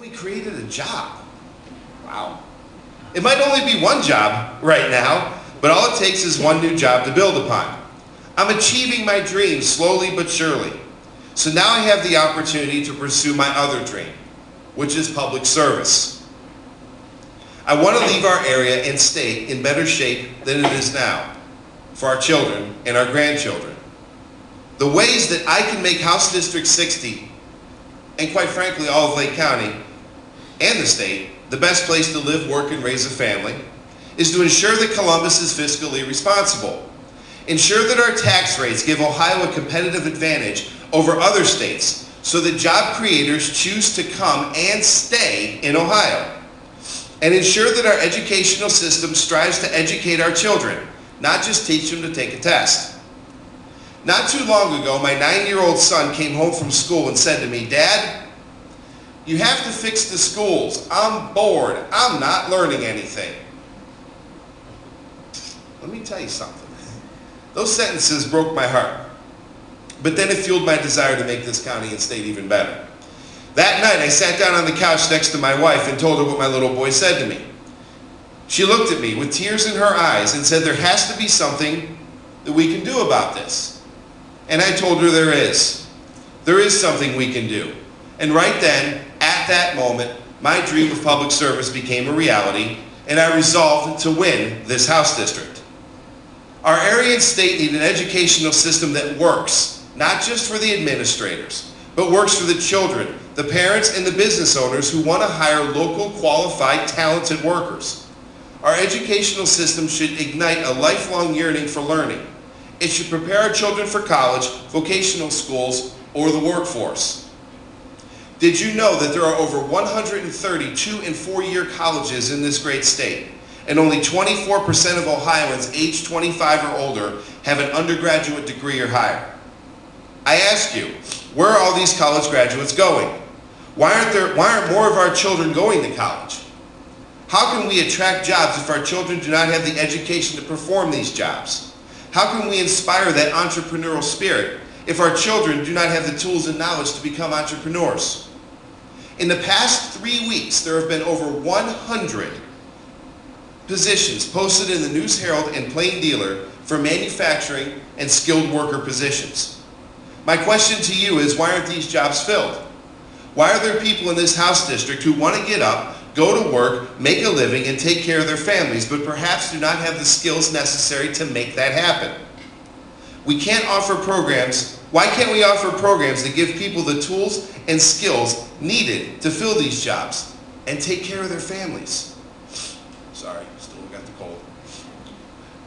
we created a job. Wow. It might only be one job right now, but all it takes is one new job to build upon. I'm achieving my dream slowly but surely. So now I have the opportunity to pursue my other dream, which is public service. I want to leave our area and state in better shape than it is now for our children and our grandchildren. The ways that I can make House District 60, and quite frankly all of Lake County and the state, the best place to live, work, and raise a family, is to ensure that Columbus is fiscally responsible. Ensure that our tax rates give Ohio a competitive advantage over other states so that job creators choose to come and stay in Ohio. And ensure that our educational system strives to educate our children, not just teach them to take a test. Not too long ago, my 9-year-old son came home from school and said to me, "Dad, you have to fix the schools. I'm bored. I'm not learning anything." Let me tell you something. Those sentences broke my heart. But then it fueled my desire to make this county and state even better. That night, I sat down on the couch next to my wife and told her what my little boy said to me. She looked at me with tears in her eyes and said, "There has to be something that we can do about this." And I told her there is. There is something we can do. And right then, at that moment, my dream of public service became a reality, and I resolved to win this House district. Our area and state need an educational system that works, not just for the administrators, but works for the children, the parents, and the business owners who want to hire local, qualified, talented workers. Our educational system should ignite a lifelong yearning for learning. It should prepare our children for college, vocational schools, or the workforce. Did you know that there are over 130 2- and 4-year colleges in this great state, and only 24% of Ohioans aged 25 or older have an undergraduate degree or higher? I ask you, where are all these college graduates going? Why aren't more of our children going to college? How can we attract jobs if our children do not have the education to perform these jobs? How can we inspire that entrepreneurial spirit if our children do not have the tools and knowledge to become entrepreneurs? In the past 3 weeks, there have been over 100 positions posted in the News Herald and Plain Dealer for manufacturing and skilled worker positions. My question to you is, why aren't these jobs filled? Why are there people in this House district who want to get up, go to work, make a living, and take care of their families, but perhaps do not have the skills necessary to make that happen? We can't offer programs. Why can't we offer programs that give people the tools and skills needed to fill these jobs and take care of their families? Sorry, still got the cold.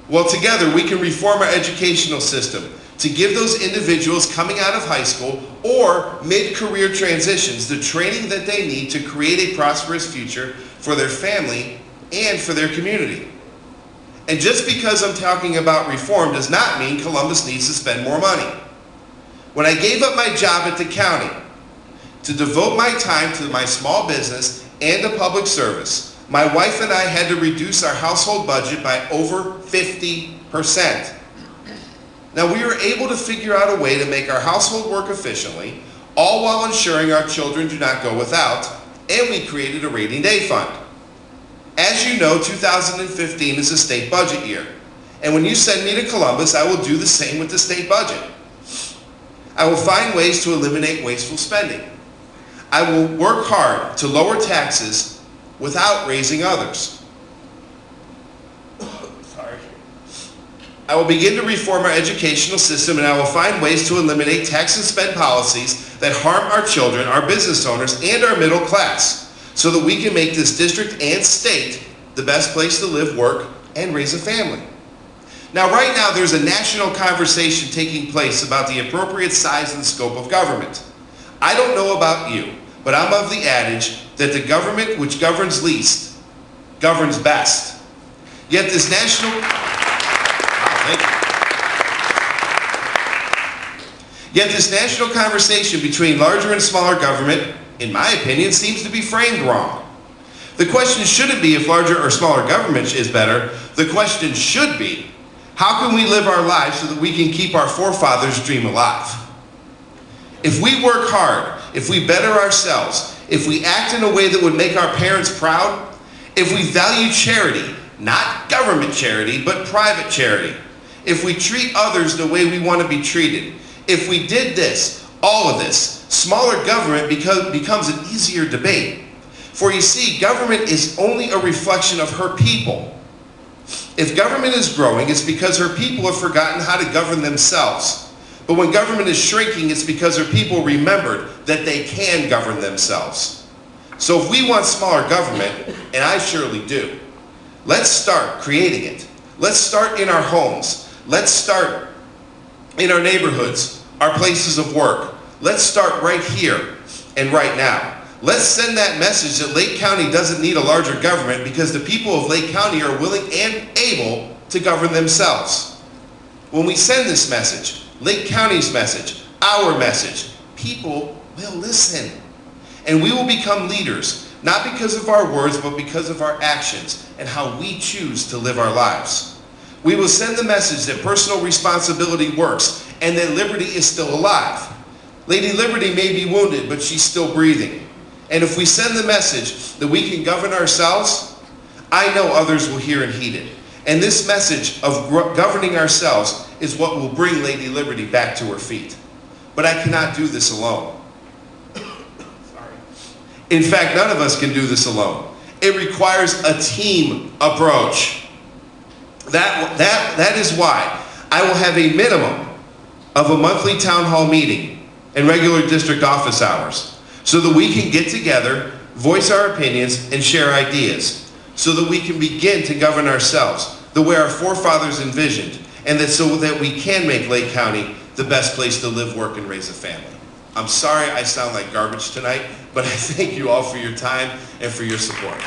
Well, together we can reform our educational system to give those individuals coming out of high school or mid-career transitions the training that they need to create a prosperous future for their family and for their community. And just because I'm talking about reform does not mean Columbus needs to spend more money. When I gave up my job at the county to devote my time to my small business and to public service, my wife and I had to reduce our household budget by over 50%. Now, we were able to figure out a way to make our household work efficiently, all while ensuring our children do not go without, and we created a rainy day fund. As you know, 2015 is a state budget year, and when you send me to Columbus, I will do the same with the state budget. I will find ways to eliminate wasteful spending. I will work hard to lower taxes without raising others. I will begin to reform our educational system, and I will find ways to eliminate tax and spend policies that harm our children, our business owners, and our middle class, so that we can make this district and state the best place to live, work, and raise a family. Now, right now, there's a national conversation taking place about the appropriate size and scope of government. I don't know about you, but I'm of the adage that the government which governs least governs best. Yet this national... Yet this national conversation between larger and smaller government, in my opinion, seems to be framed wrong. The question shouldn't be if larger or smaller government is better. The question should be, how can we live our lives so that we can keep our forefathers' dream alive? If we work hard, if we better ourselves, if we act in a way that would make our parents proud, if we value charity, not government charity, but private charity, if we treat others the way we want to be treated, if we did this, all of this, smaller government becomes an easier debate. For you see, government is only a reflection of her people. If government is growing, it's because her people have forgotten how to govern themselves. But when government is shrinking, it's because her people remembered that they can govern themselves. So if we want smaller government, and I surely do, let's start creating it. Let's start in our homes. Let's start in our neighborhoods, our places of work. Let's start right here and right now. Let's send that message that Lake County doesn't need a larger government because the people of Lake County are willing and able to govern themselves. When we send this message, Lake County's message, our message, people will listen. And we will become leaders, not because of our words, but because of our actions and how we choose to live our lives. We will send the message that personal responsibility works and that liberty is still alive. Lady Liberty may be wounded, but she's still breathing. And if we send the message that we can govern ourselves, I know others will hear and heed it. And this message of governing ourselves is what will bring Lady Liberty back to her feet. But I cannot do this alone. In fact, none of us can do this alone. It requires a team approach. That is why I will have a minimum of a monthly town hall meeting and regular district office hours so that we can get together, voice our opinions, and share ideas so that we can begin to govern ourselves the way our forefathers envisioned, and so that we can make Lake County the best place to live, work, and raise a family. I'm sorry I sound like garbage tonight, but I thank you all for your time and for your support.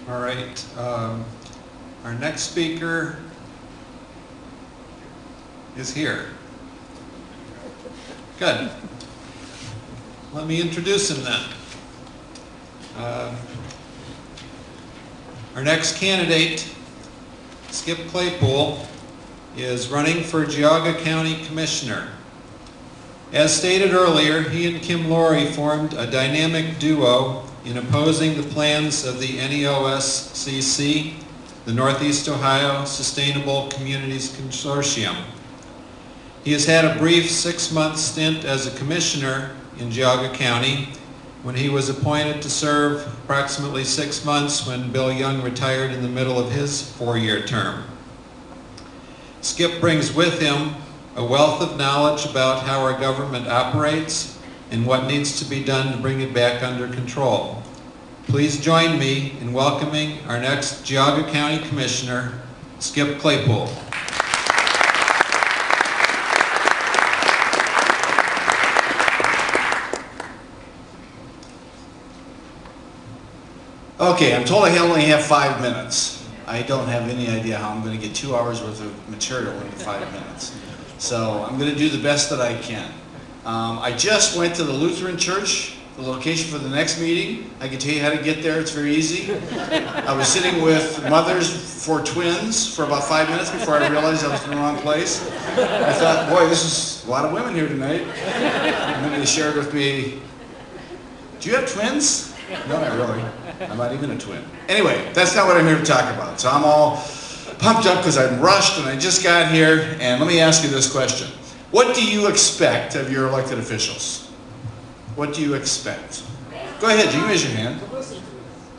All right, our next speaker is here. Good. Let me introduce him then. Our next candidate, Skip Claypool, is running for Geauga County Commissioner. As stated earlier, he and Kim Laurie formed a dynamic duo in opposing the plans of the NEOSCC, the Northeast Ohio Sustainable Communities Consortium. He has had a brief 6-month stint as a commissioner in Geauga County when he was appointed to serve approximately 6 months when Bill Young retired in the middle of his 4-year term. Skip brings with him a wealth of knowledge about how our government operates and what needs to be done to bring it back under control. Please join me in welcoming our next Geauga County Commissioner, Skip Claypool. Okay, I'm told I only have 5 minutes. I don't have any idea how I'm going to get 2 hours worth of material into 5 minutes. So I'm going to do the best that I can. I just went to the Lutheran Church, the location for the next meeting. I can tell you how to get there, it's very easy. I was sitting with mothers for twins for about 5 minutes before I realized I was in the wrong place. I thought, boy, this is a lot of women here tonight. And then they shared with me, do you have twins? No, not really. I'm not even a twin. Anyway, that's not what I'm here to talk about. So I'm all pumped up because I'm rushed and I just got here. And let me ask you this question. What do you expect of your elected officials? What do you expect? Go ahead, you raise your hand.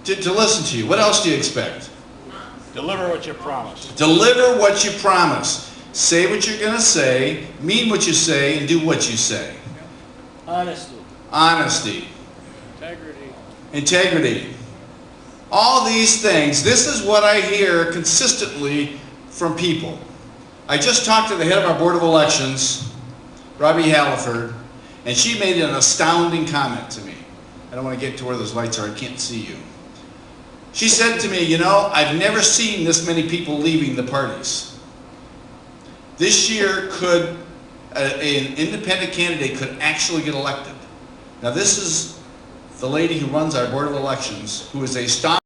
To listen to you. What else do you expect? Deliver what you promise. Deliver what you promise. Say what you're going to say, mean what you say, and do what you say. Honesty. Honesty. Integrity. Integrity. All these things. This is what I hear consistently from people. I just talked to the head of our Board of Elections, Robbie Halliford, and she made an astounding comment to me. I don't want to get to where those lights are, I can't see you. She said to me, you know, I've never seen this many people leaving the parties. This year could, an independent candidate could actually get elected. Now this is the lady who runs our Board of Elections, who is a staunch